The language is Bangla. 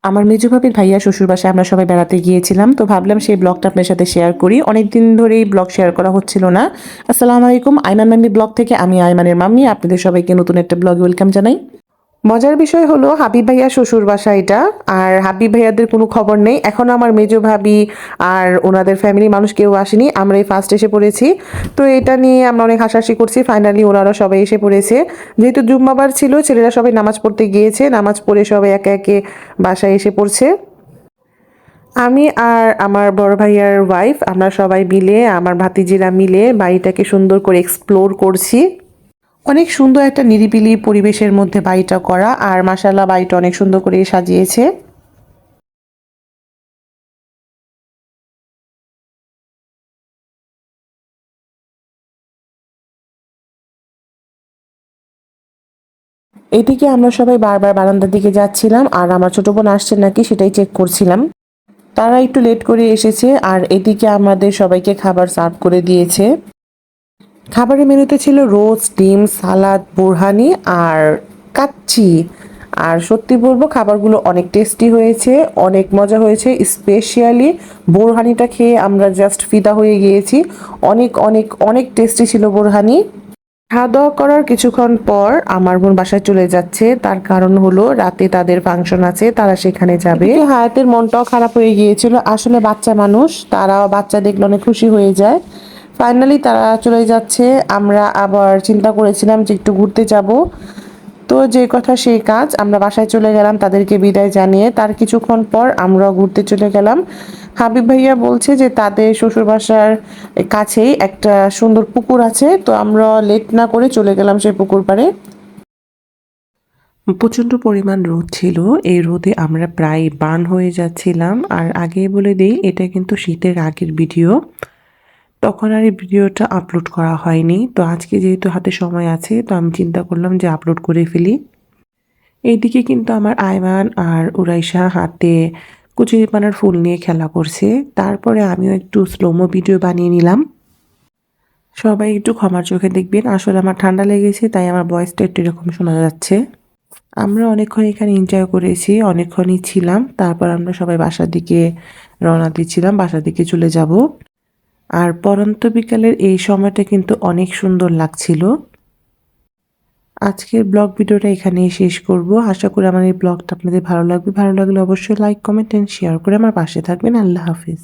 আমার মেজো ভাবির ভাইয়া শ্বশুর বাসায় আমরা সবাই বেড়াতে গিয়েছিলাম, তো ভাবলাম সেই ব্লগটা আপনার সাথে শেয়ার করি। অনেকদিন ধরেই ব্লগ শেয়ার করা হচ্ছিল না। আসসালামু আলাইকুম, আইমান মাম্মি ব্লগ থেকে আমি আইমানের মাম্মি আপনাদের সবাইকে নতুন একটা ব্লগে ওয়েলকাম জানাই। মজার বিষয় হলো হাবিব ভাইয়া শ্বশুর বাসা এটা। আর হাবিব ভাইয়াদের কোনো খবর নেই এখনো, আমার মেজো ভাবি আর ওনাদের ফ্যামিলি মানুষ কেউ আসেনি, আমরাই ফার্স্ট এসে পড়েছি। তো এটা নিয়ে আমরা অনেক হাসাহাসি করছি, ফাইনালি ওনারা সবাই এসে পড়েছে। যেহেতু জুম্মাবার ছিল, ছেলেরা সবাই নামাজ পড়তে গিয়েছে, নামাজ পড়ে সবাই একে একে বাসায় এসে পড়ছে। আমি আর আমার বড় ভাইয়ার ওয়াইফ আমরা সবাই মিলে, আমার ভাতিজিরা মিলে বাড়িটাকে সুন্দর করে এক্সপ্লোর করছি। অনেক সুন্দর একটা নিরিবিলি পরিবেশের মধ্যে বাড়িটা করা, আর মাশাআল্লাহ বাড়িটা অনেক সুন্দর করে সাজিয়েছে। এদিকে আমরা সবাই বারবার বারান্দার দিকে যাচ্ছিলাম, আর আমার ছোট বোন আসছে নাকি সেটাই চেক করছিলাম। তারা একটু লেট করে এসেছে, আর এদিকে আমাদের সবাইকে খাবার সার্ভ করে দিয়েছে। খাবারের মেনুতে ছিল রোস্ট, ডিম, সালাদ, বোরহানি আর কাচ্চি। আর সত্যি বলবো খাবারগুলো অনেক টেস্টি হয়েছে, অনেক মজা হয়েছে। স্পেশালি বোরহানিটা খেয়ে আমরা জাস্ট ফিদা হয়ে গিয়েছি। অনেক অনেক অনেক টেস্টি ছিল বোরহানি। খাওয়া দাওয়া করার কিছুক্ষণ পর আমার বোন বাসায় চলে যাচ্ছে, তার কারণ হলো রাতে তাদের ফাংশন আছে, তারা সেখানে যাবে। হায়াতের মনটাও খারাপ হয়ে গিয়েছিল, আসলে বাচ্চা মানুষ, তারা বাচ্চা দেখলে অনেক খুশি হয়ে যায়। ফাইনালি তারা চলে যাচ্ছে, আমরা আবার চিন্তা করেছিলাম যে একটু ঘুরতে যাব। তো যে কথা সেই কাজ, আমরা বাসায় চলে গেলাম তাদেরকে বিদায় জানিয়ে। তার কিছুক্ষণ পর আমরা ঘুরতে চলে গেলাম। হাবিব ভাইয়া বলছে যে তাদের শ্বশুর বাসার কাছেই একটা সুন্দর পুকুর আছে, তো আমরা লেট না করে চলে গেলাম সেই পুকুর পাড়ে। প্রচণ্ড পরিমাণ রোদ ছিল, এই রোদে আমরা প্রায় বার্ন হয়ে যাচ্ছিলাম। আর আগেই বলে দিই, এটা কিন্তু শীতের আগের ভিডিও, তখন আর এই ভিডিওটা আপলোড করা হয়নি। তো আজকে যেহেতু হাতে সময় আছে, তো আমি চিন্তা করলাম যে আপলোড করে ফেলি। এইদিকে কিন্তু আমার আয়মান আর উরাইশা হাতে কুচিপানার ফুল নিয়ে খেলা করছে। তারপরে আমিও একটু স্লোমো ভিডিও বানিয়ে নিলাম। সবাই একটু ক্ষমার চোখে দেখবেন, আসলে আমার ঠান্ডা লেগেছে, তাই আমার ভয়েসটা একটু এরকম শোনা যাচ্ছে। আমরা অনেকক্ষণ এখানে এনজয় করেছি, অনেকক্ষণই ছিলাম। তারপর আমরা সবাই বাসার দিকে রওনা দিচ্ছিলাম, বাসার দিকে চলে যাব। আর পড়ন্ত বিকালের এই সময়টা কিন্তু অনেক সুন্দর লাগছিল। আজকের ব্লগ ভিডিওটা এখানেই শেষ করব। আশা করি আমার এই ব্লগটা আপনাদের ভালো লাগবে। ভালো লাগলে অবশ্যই লাইক, কমেন্ট এন্ড শেয়ার করে আমার পাশে থাকবেন। আল্লাহ হাফিজ।